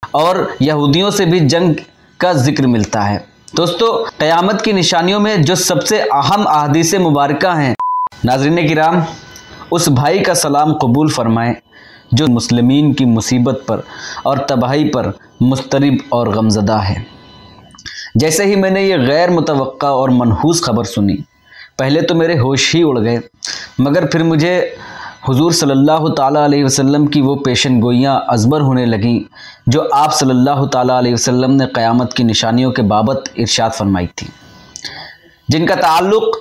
और यहूदियों से भी जंग का जिक्र मिलता है। दोस्तों, क़यामत की निशानियों में जो सबसे अहम अहादीस मुबारका हैं, नाज़रीन किराम, उस भाई का सलाम कबूल फरमाएं जो मुस्लिमीन की मुसीबत पर और तबाही पर मुस्तरिब और गमज़दा है। जैसे ही मैंने ये गैर मुतवक्का और मनहूस खबर सुनी, पहले तो मेरे होश ही उड़ गए, मगर फिर मुझे हुजूर सल्लल्लाहु ताला अलैहि वसल्लम की वो पेशन गोइयाँ अज़बर होने लगीं जो आप सल्लल्लाहु ताला अलैहि वसल्लम ने क़यामत की निशानियों के बाबत इरशाद फरमाई थी, जिनका ताल्लुक़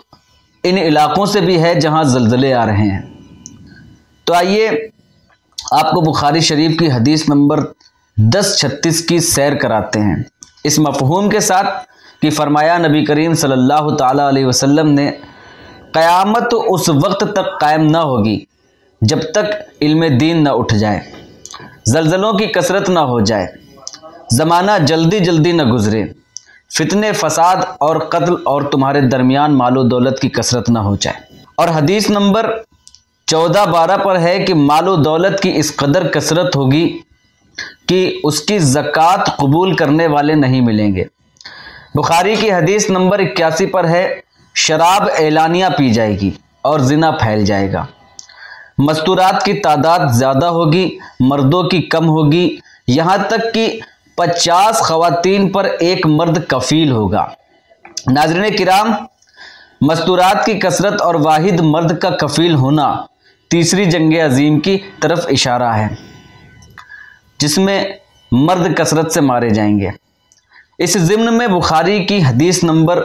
इन इलाक़ों से भी है जहाँ ज़लज़ले आ रहे हैं। तो आइए आपको बुखारी शरीफ की हदीस नंबर 1036 की सैर कराते हैं, इस मफ़हूम के साथ कि फरमाया नबी करीम सल्लल्लाहु ताला अलैहि वसल्लम ने, क़यामत उस वक्त तक कायम न होगी जब तक इल्म दीन न उठ जाए, ज़लज़लों की कसरत न हो जाए, ज़माना जल्दी जल्दी न गुज़रे, फितने फसाद और कत्ल और तुम्हारे दरमियान मालो दौलत की कसरत न हो जाए। और हदीस नंबर 14-12 पर है कि मालो दौलत की इस कदर कसरत होगी कि उसकी ज़कात कबूल करने वाले नहीं मिलेंगे। बुखारी की हदीस नंबर 81 पर है, शराब एलानिया पी जाएगी और ज़िना फैल जाएगा, मस्तूरात की तादाद ज़्यादा होगी, मर्दों की कम होगी, यहाँ तक कि 50 ख़वातीन पर एक मर्द कफ़ील होगा। नाज़रीन किराम, मस्तूरात की कसरत और वाहिद मर्द का कफ़ील होना तीसरी जंग अज़ीम की तरफ इशारा है, जिसमें मर्द कसरत से मारे जाएंगे। इस ज़िम्न में बुखारी की हदीस नंबर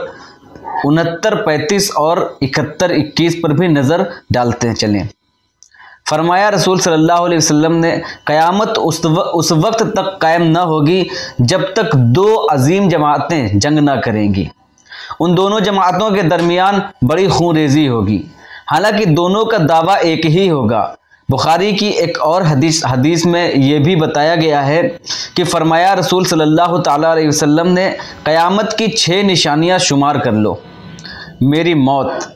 69, 35 और 71, 21 पर भी नज़र डालते चलें। फरमाया रसूल सल्लल्लाहु अलैहि वसल्लम ने, क़यामत उस वक्त तक कायम न होगी जब तक दो अजीम जमातें जंग न करेंगी। उन दोनों जमातों के दरमियान बड़ी खूनरेज़ी होगी, हालांकि दोनों का दावा एक ही होगा। बुखारी की एक और हदीस में यह भी बताया गया है कि फरमाया रसूल सल्लल्लाहु ताला अलैहि वसल्लम ने, क़यामत की 6 निशानियाँ शुमार कर लो, मेरी मौत,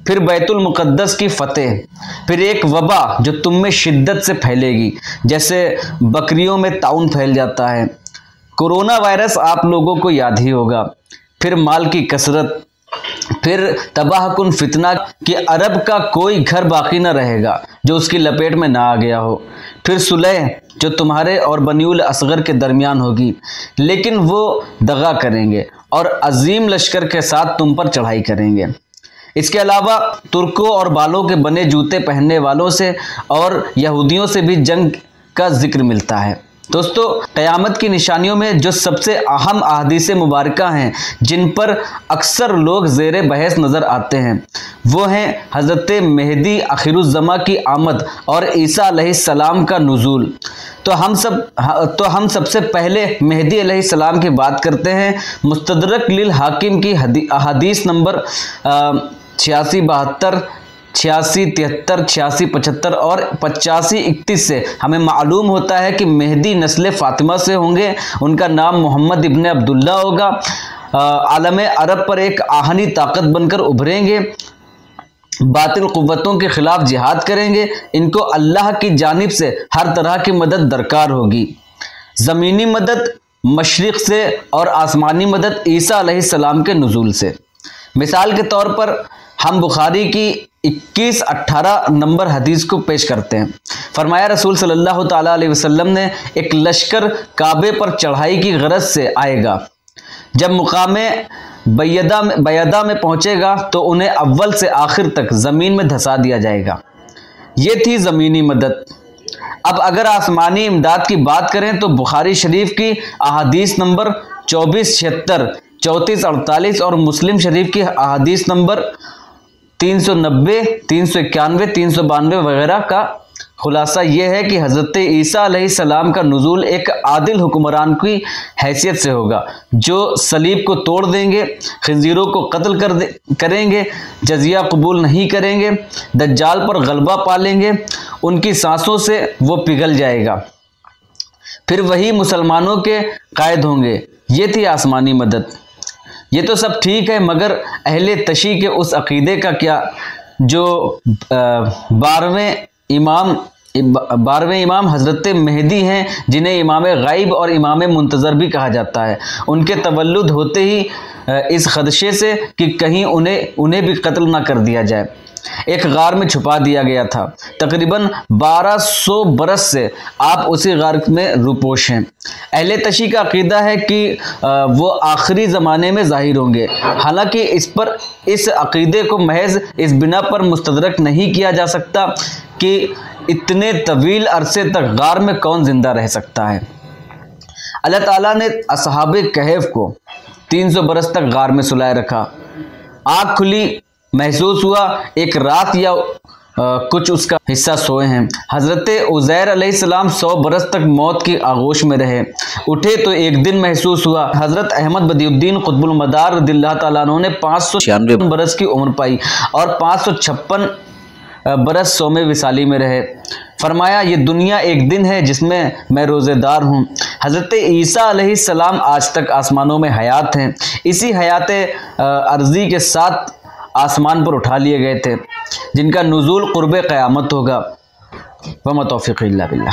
फिर बैतुल मुक़द्दस की फ़तेह, फिर एक वबा जो तुम में शिद्दत से फैलेगी, जैसे बकरियों में ताउन फैल जाता है, कोरोना वायरस आप लोगों को याद ही होगा, फिर माल की कसरत, फिर तबाहकुन फितना कि अरब का कोई घर बाकी न रहेगा जो उसकी लपेट में ना आ गया हो, फिर सुलह जो तुम्हारे और बनीउल असगर के दरमियान होगी, लेकिन वो दगा करेंगे और अजीम लश्कर के साथ तुम पर चढ़ाई करेंगे। इसके अलावा तुर्कों और बालों के बने जूते पहनने वालों से और यहूदियों से भी जंग का जिक्र मिलता है। दोस्तों, क़यामत की निशानियों में जो सबसे अहम अहादीस मुबारका हैं, जिन पर अक्सर लोग ज़ेर बहस नज़र आते हैं, वो हैं हज़रत मेहदी आखिरुज़्ज़मा की आमद और ईसा अलैहिस्सलाम का नुज़ूल। तो हम सबसे पहले मेहदी अलैहिस्सलाम की बात करते हैं। मुस्तदरक लिल हाकिम की हदीस नंबर 86, 72, 86, 73, 86, 75 और 85, 31 से हमें मालूम होता है कि मेहदी नस्ल फ़ातिमा से होंगे। उनका नाम मोहम्मद इब्न अब्दुल्ला होगा। आलम अरब पर एक आहनी ताकत बनकर उभरेंगे, बातिल कुव्वतों के खिलाफ जिहाद करेंगे। इनको अल्लाह की जानिब से हर तरह की मदद दरकार होगी, ज़मीनी मदद मशरिक़ से और आसमानी मदद ईसा अलैहिस्सलाम के नुज़ूल से। मिसाल के तौर पर हम बुखारी की 21-18 नंबर हदीस को पेश करते हैं। फरमाया रसूल सल्लल्लाहु ताला अलैहि वसल्लम ने, एक लश्कर काबे पर चढ़ाई की गरज से आएगा, जब मुकामे बैदा में पहुंचेगा तो उन्हें अव्वल से आखिर तक ज़मीन में धंसा दिया जाएगा। ये थी ज़मीनी मदद। अब अगर आसमानी इमदाद की बात करें तो बुखारी शरीफ की अहादीस नंबर 24-76, 34-48 और मुस्लिम शरीफ की अहादीस नंबर 390, 391, 392 वगैरह का खुलासा ये है कि हज़रत ईसा अलैहिस्सलाम का नुज़ूल एक आदिल हुक्मरान की हैसियत से होगा, जो सलीब को तोड़ देंगे, खिंजीरों को कत्ल करेंगे, जजिया कबूल नहीं करेंगे, दज्जाल पर गलबा पा लेंगे, उनकी सांसों से वो पिघल जाएगा, फिर वही मुसलमानों के कायद होंगे। ये थी आसमानी मदद। ये तो सब ठीक है, मगर अहले तशी के उस अक़ीदे का क्या जो 12वें इमाम 12वें इमाम हज़रत मेहदी हैं, जिन्हें इमाम गाइब और इमाम मुंतज़र भी कहा जाता है। उनके तवल्लुद होते ही इस खदशे से कि कहीं उन्हें भी कत्ल ना कर दिया जाए, एक गार में छुपा दिया गया था। तकरीबन 1200 बरस से आप उसी गार में रूपोश हैं। अहले तशी का अकीदा है कि वो आखिरी ज़माने में ज़ाहिर होंगे। हालांकि इस अकीदे को महज इस बिना पर मुस्तदरक नहीं किया जा सकता कि इतने तवील अरसे तक गार में कौन जिंदा रह सकता है। अल्लाह ताला ने असहाबे कहफ को 300 बरस तक गार में सुलाए रखा। आँख खुली, महसूस हुआ एक रात या कुछ उसका हिस्सा सोए हैं। हज़रत उज़ैर अलैहिस्सलाम 100 बरस तक मौत की आगोश में रहे, उठे तो एक दिन महसूस हुआ। हज़रत अहमद बदियुद्दीन कुतुबुल मदार रज़ियल्लाहु ताला अन्हु ने 596 बरस की उम्र पाई और 556 बरस सौमे विसाली में रहे। फरमाया, ये दुनिया एक दिन है जिसमें मैं रोज़ेदार हूँ। हज़रत ईसा अलैहिस्सलाम आज तक आसमानों में हयात हैं। इसी हयात अर्ज़ी के साथ आसमान पर उठा लिए गए थे, जिनका नुज़ूल क़ुर्ब क़यामत होगा। वमा तौफ़ीक़ इल्ला बिल्लाह।